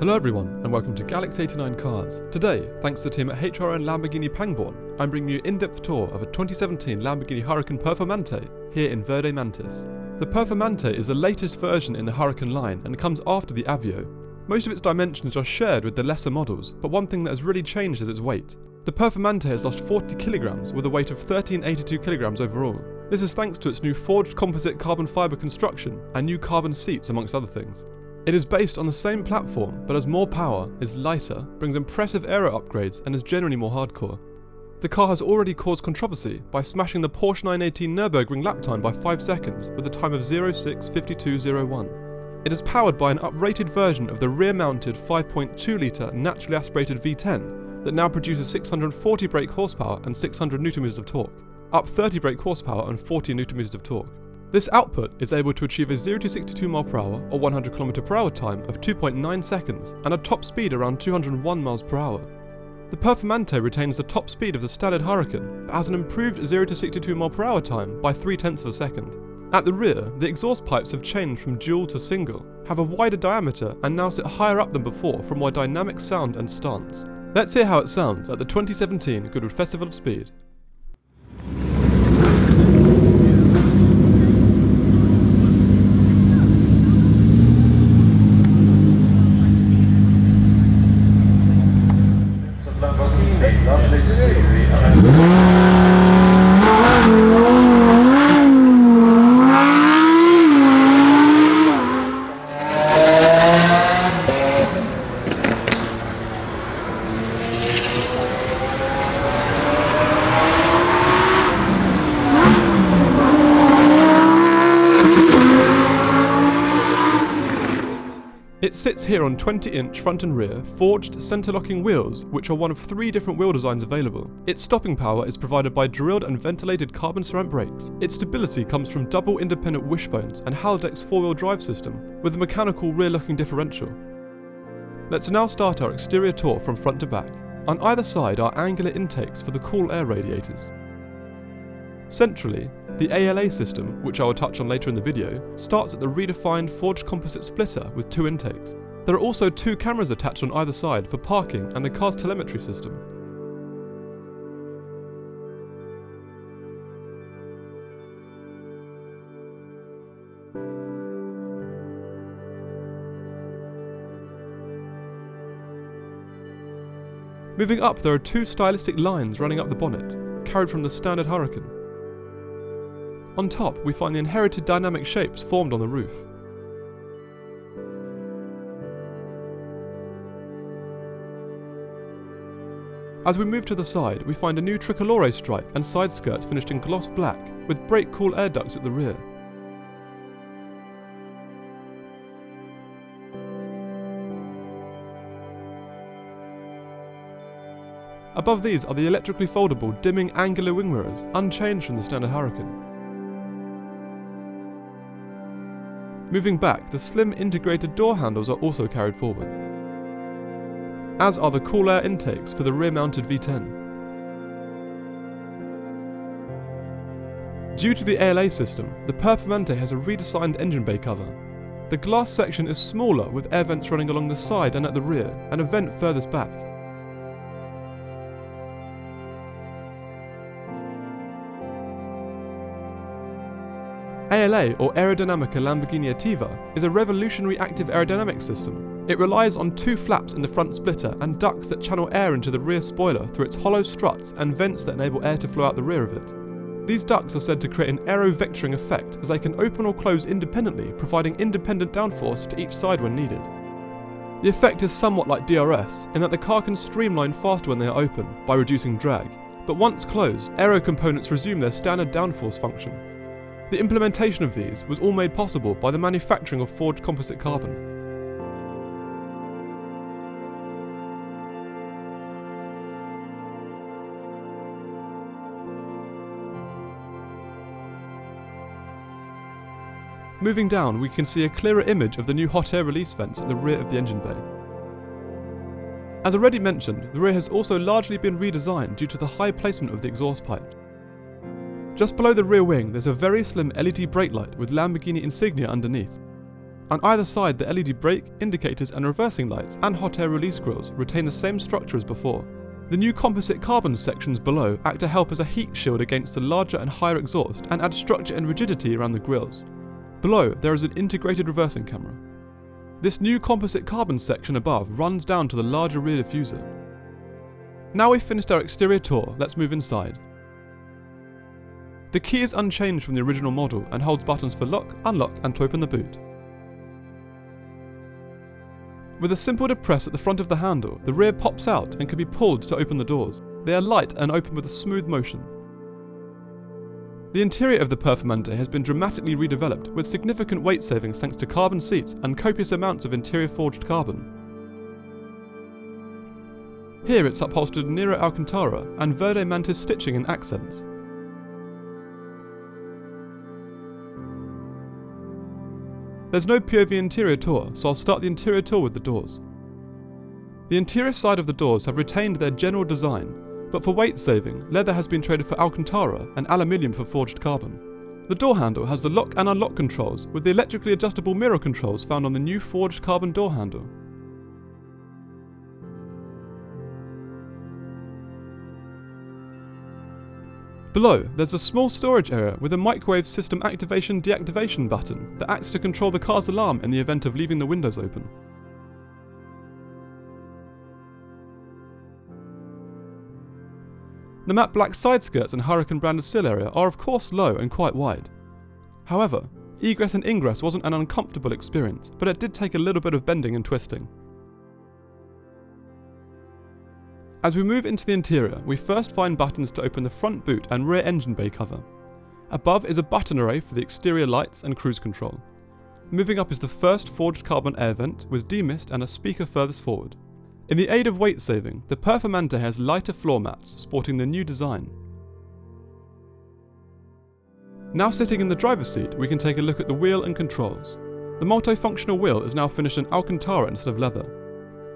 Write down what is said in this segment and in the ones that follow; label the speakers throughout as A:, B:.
A: Hello everyone, and welcome to Galaxy 89 Cars. Today, thanks to the team at HRN Lamborghini Pangbourne, I'm bringing you an in-depth tour of a 2017 Lamborghini Huracan Performante here in Verde Mantis. The Performante is the latest version in the Huracan line and comes after the Aveo. Most of its dimensions are shared with the lesser models, but one thing that has really changed is its weight. The Performante has lost 40 kilograms with a weight of 1382 kilograms overall. This is thanks to its new forged composite carbon fibre construction and new carbon seats amongst other things. It is based on the same platform, but has more power, is lighter, brings impressive aero upgrades and is generally more hardcore. The car has already caused controversy by smashing the Porsche 918 Nurburgring lap time by 5 seconds with a time of 0.652.01. It is powered by an uprated version of the rear-mounted 5.2 litre naturally aspirated V10 that now produces 640 brake horsepower and 600 Nm of torque, up 30 brake horsepower and 40 Nm of torque. This output is able to achieve a 0 to 62 mph or 100 km/h time of 2.9 seconds and a top speed around 201 mph. The Performante retains the top speed of the standard Huracan, but has an improved 0 to 62 mph time by 0.3 of a second. At the rear, the exhaust pipes have changed from dual to single, have a wider diameter and now sit higher up than before for more dynamic sound and stance. Let's hear how it sounds at the 2017 Goodwood Festival of Speed. It sits here on 20-inch front and rear, forged centre-locking wheels, which are one of 3 different wheel designs available. Its stopping power is provided by drilled and ventilated carbon ceramic brakes. Its stability comes from double independent wishbones and Haldex 4-wheel drive system, with a mechanical rear-locking differential. Let's now start our exterior tour from front to back. On either side are angular intakes for the cool air radiators. Centrally, the ALA system, which I will touch on later in the video, starts at the redefined forged composite splitter with 2 intakes. There are also 2 cameras attached on either side for parking and the car's telemetry system. Moving up, there are 2 stylistic lines running up the bonnet, carried from the standard Huracan. On top, we find the inherited dynamic shapes formed on the roof. As we move to the side, we find a new tricolore stripe and side skirts finished in gloss black, with brake cool air ducts at the rear. Above these are the electrically foldable dimming angular wing mirrors, unchanged from the standard Huracan. Moving back, the slim integrated door handles are also carried forward, as are the cool air intakes for the rear-mounted V10. Due to the ALA system, the Performante has a redesigned engine bay cover. The glass section is smaller with air vents running along the side and at the rear, and a vent furthest back. ALA, or Aerodynamica Lamborghini Attiva, is a revolutionary active aerodynamic system. It relies on 2 flaps in the front splitter and ducts that channel air into the rear spoiler through its hollow struts and vents that enable air to flow out the rear of it. These ducts are said to create an aero-vectoring effect as they can open or close independently, providing independent downforce to each side when needed. The effect is somewhat like DRS, in that the car can streamline faster when they are open, by reducing drag, but once closed, aero components resume their standard downforce function. The implementation of these was all made possible by the manufacturing of forged composite carbon. Moving down, we can see a clearer image of the new hot air release vents at the rear of the engine bay. As already mentioned, the rear has also largely been redesigned due to the high placement of the exhaust pipe. Just below the rear wing, there's a very slim LED brake light with Lamborghini insignia underneath. On either side, the LED brake, indicators and reversing lights and hot air release grills retain the same structure as before. The new composite carbon sections below act to help as a heat shield against the larger and higher exhaust and add structure and rigidity around the grills. Below, there is an integrated reversing camera. This new composite carbon section above runs down to the larger rear diffuser. Now we've finished our exterior tour, let's move inside. The key is unchanged from the original model and holds buttons for lock, unlock and to open the boot. With a simple depress at the front of the handle, the rear pops out and can be pulled to open the doors. They are light and open with a smooth motion. The interior of the Performante has been dramatically redeveloped with significant weight savings thanks to carbon seats and copious amounts of interior forged carbon. Here it's upholstered in Nero Alcantara and Verde Mantis stitching in accents. There's no POV interior tour, so I'll start the interior tour with the doors. The interior side of the doors have retained their general design, but for weight saving, leather has been traded for Alcantara and aluminium for forged carbon. The door handle has the lock and unlock controls with the electrically adjustable mirror controls found on the new forged carbon door handle. Below, there's a small storage area with a microwave system activation-deactivation button that acts to control the car's alarm in the event of leaving the windows open. The matte black side skirts and Huracan branded sill area are of course low and quite wide. However, egress and ingress wasn't an uncomfortable experience, but it did take a little bit of bending and twisting. As we move into the interior, we first find buttons to open the front boot and rear engine bay cover. Above is a button array for the exterior lights and cruise control. Moving up is the first forged carbon air vent with demist and a speaker furthest forward. In the aid of weight saving, the Performante has lighter floor mats sporting the new design. Now sitting in the driver's seat, we can take a look at the wheel and controls. The multifunctional wheel is now finished in Alcantara instead of leather.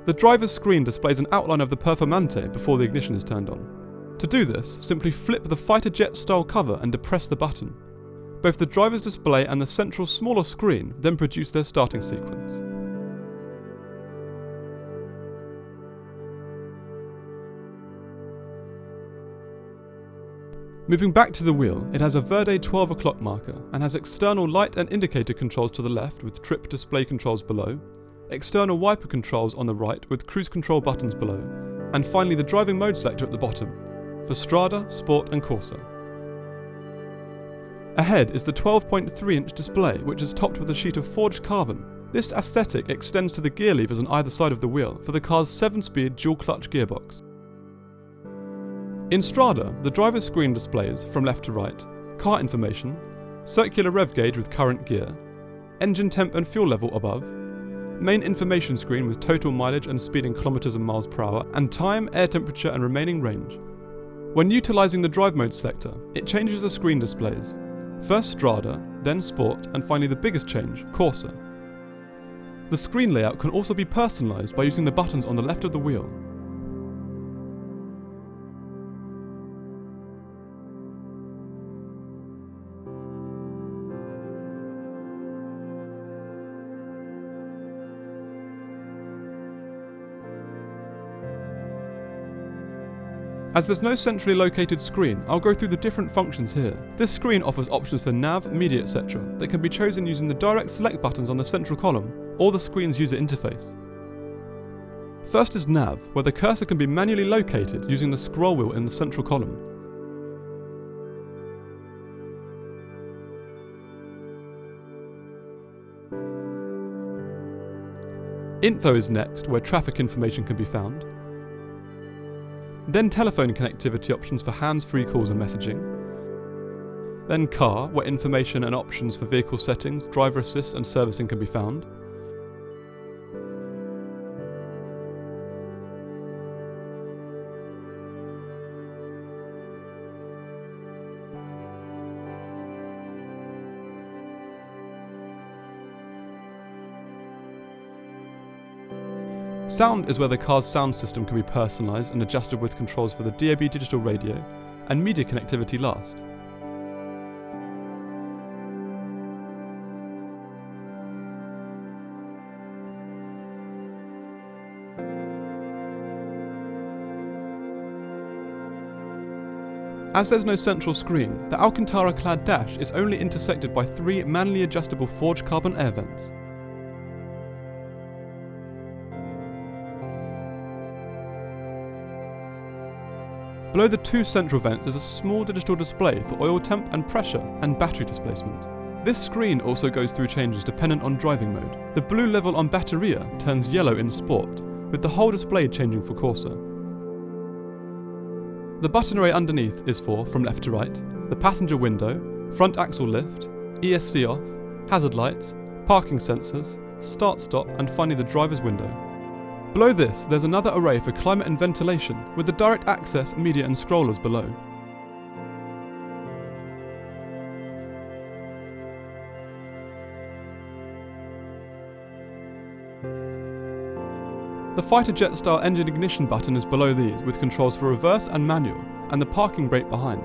A: The driver's screen displays an outline of the Performante before the ignition is turned on. To do this, simply flip the fighter jet style cover and depress the button. Both the driver's display and the central smaller screen then produce their starting sequence. Moving back to the wheel, it has a Verde 12 o'clock marker and has external light and indicator controls to the left with trip display controls below, external wiper controls on the right with cruise control buttons below, and finally the driving mode selector at the bottom, for Strada, Sport and Corsa. Ahead is the 12.3-inch display which is topped with a sheet of forged carbon. This aesthetic extends to the gear levers on either side of the wheel for the car's 7-speed dual-clutch gearbox. In Strada, the driver's screen displays, from left to right, car information, circular rev gauge with current gear, engine temp and fuel level above, main information screen with total mileage and speed in kilometers and miles per hour, and time, air temperature and remaining range. When utilising the drive mode selector, it changes the screen displays. First Strada, then Sport, and finally the biggest change, Corsa. The screen layout can also be personalised by using the buttons on the left of the wheel. As there's no centrally located screen, I'll go through the different functions here. This screen offers options for nav, media, etc. that can be chosen using the direct select buttons on the central column or the screen's user interface. First is nav, where the cursor can be manually located using the scroll wheel in the central column. Info is next, where traffic information can be found. Then telephone connectivity options for hands-free calls and messaging. Then car, where information and options for vehicle settings, driver assist and servicing can be found. Sound is where the car's sound system can be personalised and adjusted with controls for the DAB digital radio, and media connectivity last. As there's no central screen, the Alcantara-clad dash is only intersected by 3 manually adjustable forged carbon air vents. Below the 2 central vents is a small digital display for oil temp and pressure and battery displacement. This screen also goes through changes dependent on driving mode. The blue level on Batteria turns yellow in Sport, with the whole display changing for Corsa. The button array underneath is for, from left to right, the passenger window, front axle lift, ESC off, hazard lights, parking sensors, start-stop, and finally the driver's window. Below this, there's another array for climate and ventilation, with the direct access, media and scrollers below. The fighter jet style engine ignition button is below these, with controls for reverse and manual, and the parking brake behind.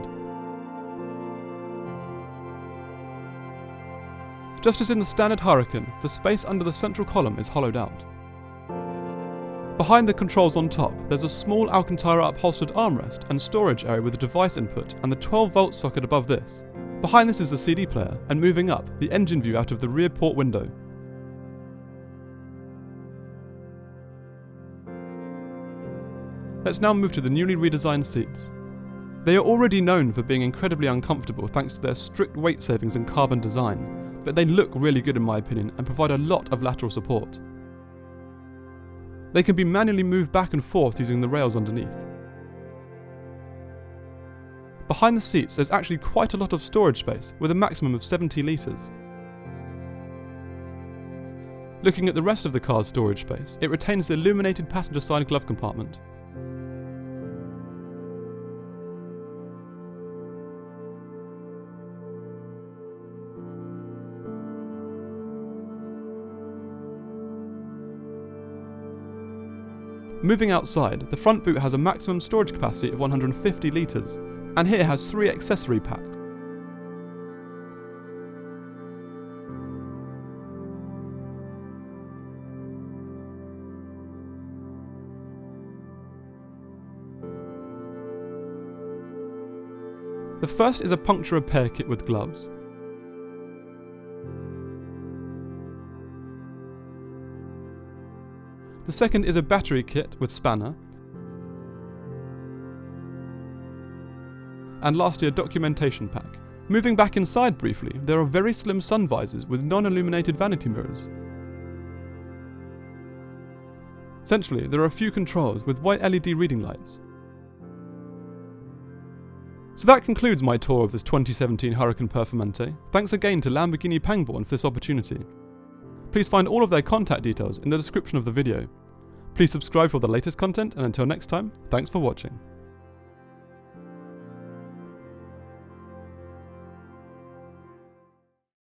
A: Just as in the standard Huracan, the space under the central column is hollowed out. Behind the controls on top, there's a small Alcantara upholstered armrest and storage area with a device input and the 12-volt socket above this. Behind this is the CD player, and moving up, the engine view out of the rear port window. Let's now move to the newly redesigned seats. They are already known for being incredibly uncomfortable thanks to their strict weight savings and carbon design, but they look really good in my opinion and provide a lot of lateral support. They can be manually moved back and forth using the rails underneath. Behind the seats there's actually quite a lot of storage space, with a maximum of 70 litres. Looking at the rest of the car's storage space, it retains the illuminated passenger side glove compartment. Moving outside, the front boot has a maximum storage capacity of 150 litres, and here has 3 accessory packs. The first is a puncture repair kit with gloves. The second is a battery kit with spanner. And lastly, a documentation pack. Moving back inside briefly, there are very slim sun visors with non-illuminated vanity mirrors. Centrally, there are a few controls with white LED reading lights. So that concludes my tour of this 2017 Huracan Performante. Thanks again to Lamborghini Pangbourne for this opportunity. Please find all of their contact details in the description of the video. Please subscribe for the latest content, and until next time, thanks for watching.